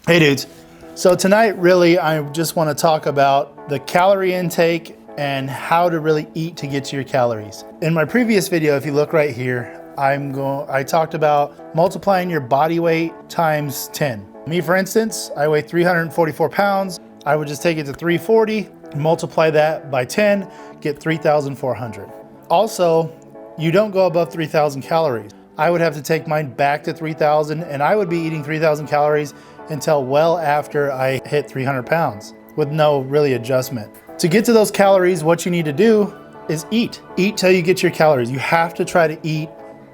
Hey dudes, so tonight really I just want to talk about the calorie intake and how to really eat to get to your calories. In my previous video, if you look right here, I talked about multiplying your body weight times 10. Me, for instance, I weigh 344 pounds. I would just take it to 340, multiply that by 10, get 3,400. Also, you don't go above 3,000 calories. I would have to take mine back to 3,000, and I would be eating 3,000 calories until well after I hit 300 pounds with no really adjustment. To get to those calories, what you need to do is eat. Eat till you get your calories. You have to try to eat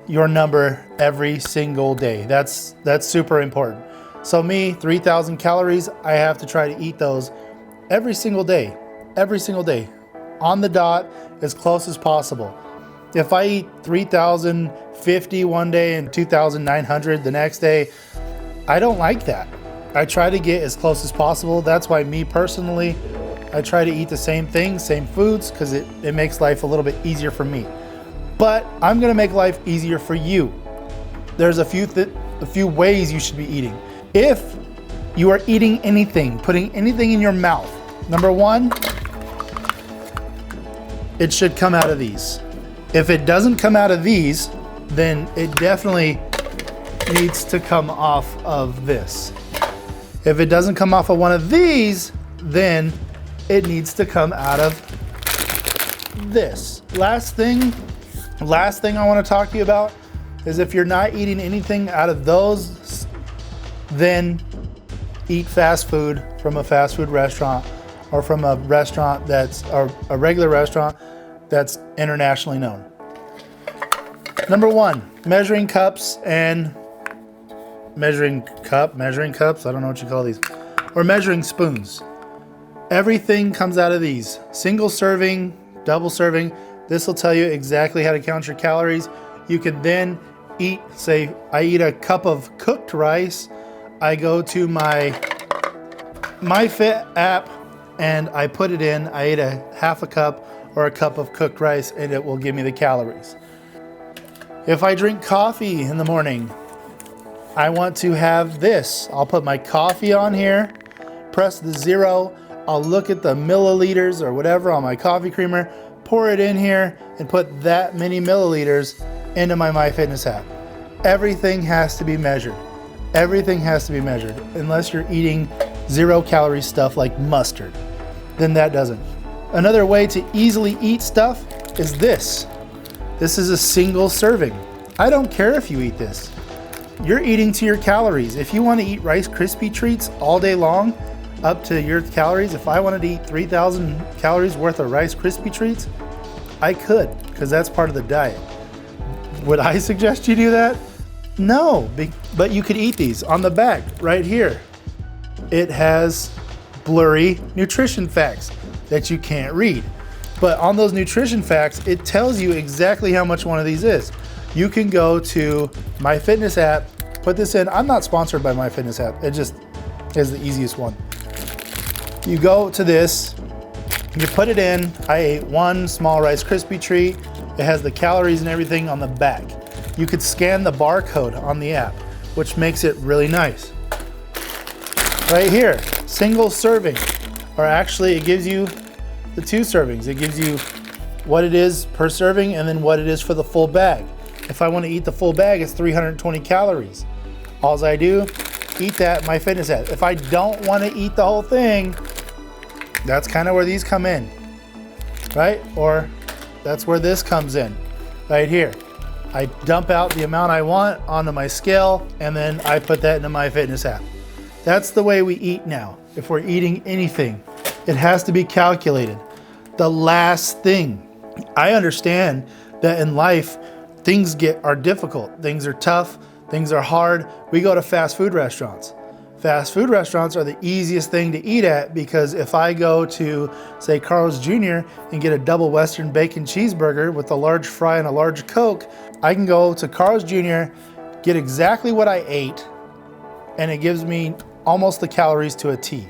your number every single day. That's super important. So me, 3,000 calories, I have to try to eat those every single day, on the dot, as close as possible. If I eat 3,050 one day and 2,900 the next day, I don't like that. I try to get as close as possible. That's why me personally, I try to eat the same things, same foods, because it makes life a little bit easier for me. But I'm gonna make life easier for you. There's a few ways you should be eating. If you are eating anything, putting anything in your mouth, number one, it should come out of these. If it doesn't come out of these, then it definitely needs to come off of this. If it doesn't come off of one of these, then it needs to come out of this. Last thing I want to talk to you about is if you're not eating anything out of those, then eat fast food from a fast food restaurant or from a restaurant a regular restaurant that's internationally known. Number one, measuring cups, I don't know what you call these, or measuring spoons. Everything comes out of these. Single serving, double serving. This will tell you exactly how to count your calories. You could then eat, say I eat a cup of cooked rice. I go to my MyFit app and I put it in. I ate a half a cup or a cup of cooked rice and it will give me the calories. If I drink coffee in the morning, I want to have this. I'll put my coffee on here, press the 0. I'll look at the milliliters or whatever on my coffee creamer, pour it in here and put that many milliliters into my MyFitness app. Everything has to be measured. Everything has to be measured unless you're eating 0 calorie stuff like mustard. Then that doesn't. Another way to easily eat stuff is this. This is a single serving. I don't care if you eat this. You're eating to your calories. If you want to eat Rice Krispie treats all day long, up to your calories, if I wanted to eat 3,000 calories worth of Rice Krispie treats, I could, because that's part of the diet. Would I suggest you do that? No, but you could eat these. On the back, right here, it has blurry nutrition facts that you can't read. But on those nutrition facts, it tells you exactly how much one of these is. You can go to MyFitness app, put this in. I'm not sponsored by MyFitness app. It just is the easiest one. You go to this, you put it in. I ate one small Rice Krispie treat. It has the calories and everything on the back. You could scan the barcode on the app, which makes it really nice. Right here, single serving, or actually it gives you the 2 servings. It gives you what it is per serving and then what it is for the full bag. If I want to eat the full bag, it's 320 calories. All I do, eat that MyFitness app. If I don't want to eat the whole thing, that's kind of where these come in, right? Or that's where this comes in, right here. I dump out the amount I want onto my scale and then I put that into MyFitness app. That's the way we eat now. If we're eating anything, it has to be calculated. The last thing, I understand that in life, things are difficult. Things are tough, things are hard. We go to fast food restaurants. Fast food restaurants are the easiest thing to eat at because if I go to, say, Carl's Jr. and get a double Western bacon cheeseburger with a large fry and a large Coke, I can go to Carl's Jr., get exactly what I ate, and it gives me almost the calories to a T.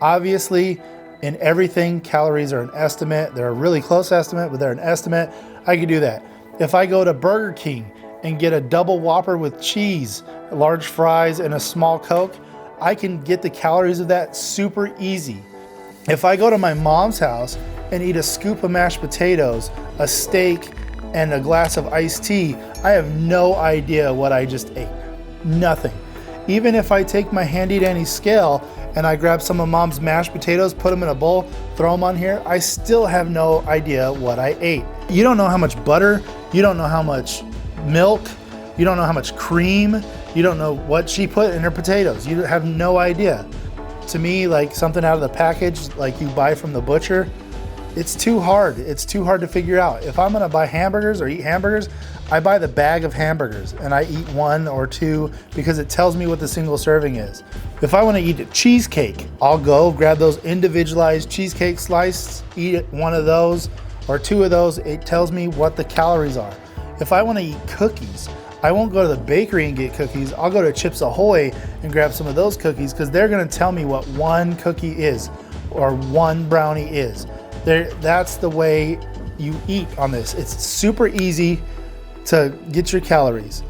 Obviously, in everything, calories are an estimate. They're a really close estimate, but they're an estimate. I could do that. If I go to Burger King and get a double Whopper with cheese, large fries, and a small Coke, I can get the calories of that super easy. If I go to my mom's house and eat a scoop of mashed potatoes, a steak, and a glass of iced tea, I have no idea what I just ate. Nothing. Even if I take my handy dandy scale and I grab some of mom's mashed potatoes, put them in a bowl, throw them on here, I still have no idea what I ate. You don't know how much butter, you don't know how much milk, you don't know how much cream, you don't know what she put in her potatoes. You have no idea. To me, like something out of the package, like you buy from the butcher, it's too hard. It's too hard to figure out. If I'm gonna buy hamburgers or eat hamburgers, I buy the bag of hamburgers and I eat 1 or 2 because it tells me what the single serving is. If I wanna eat a cheesecake, I'll go grab those individualized cheesecake slices, eat 1 of those or 2 of those. It tells me what the calories are. If I wanna eat cookies, I won't go to the bakery and get cookies. I'll go to Chips Ahoy and grab some of those cookies because they're gonna tell me what 1 cookie is or 1 brownie is. That's the way you eat on this. It's super easy to get your calories.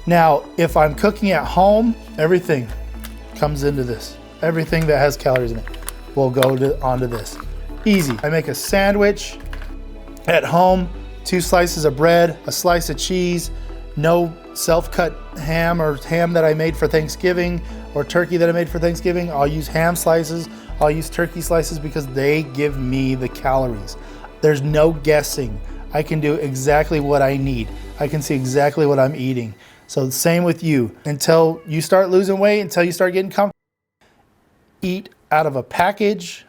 Now, if I'm cooking at home, everything comes into this. Everything that has calories in it will go onto this. Easy. I make a sandwich at home, 2 slices of bread, a slice of cheese, no self-cut ham or ham that I made for Thanksgiving or turkey that I made for Thanksgiving. I'll use ham slices, I'll use turkey slices because they give me the calories. There's no guessing. I can do exactly what I need. I can see exactly what I'm eating. So same with you. Until you start losing weight, until you start getting comfortable, eat out of a package,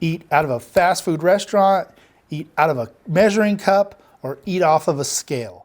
eat out of a fast food restaurant, eat out of a measuring cup, or eat off of a scale.